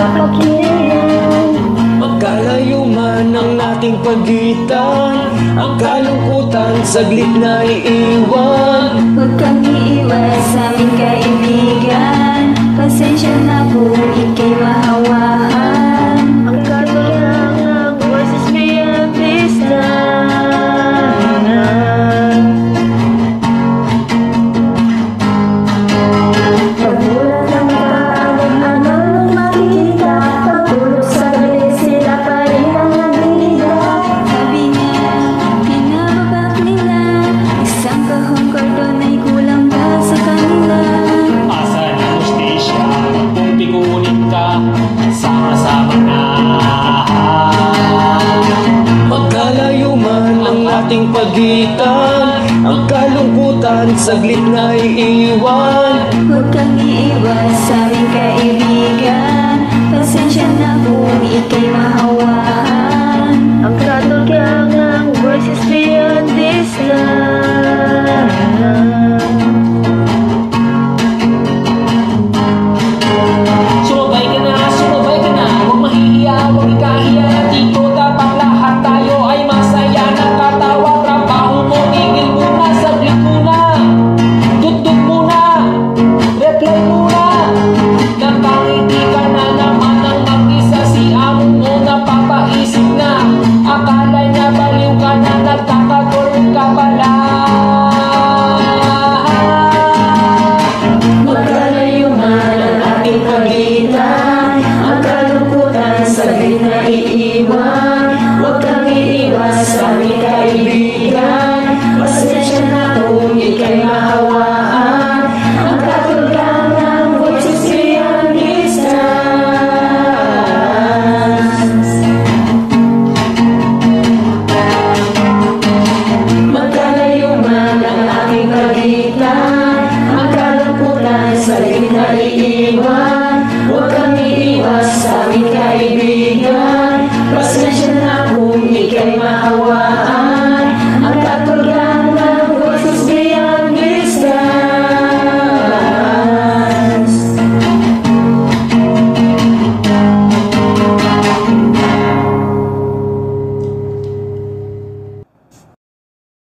pakinig. Magkalayo man ang ating pagitan, ang kalungkutan saglit na iiwan. Huwag kang iiwas sa aming kaibigan, pasensya na kung ika'y mahawahan. Ang katotohanan versus beyond distance. Pagbulat ng taong anong makikita, pagtulog sa gabi sila pa rin ang nabida. Sabi niya, pinababak nila, isang kahong kordon ay kulang ba sa kanila? Asa na hustisya kung pikunin ka, sama-sama na. Magkalayo man ang ating pagitan, ang kalungkutan saglit na iiwan. Huwag kang iiwas sa aming kaibigan.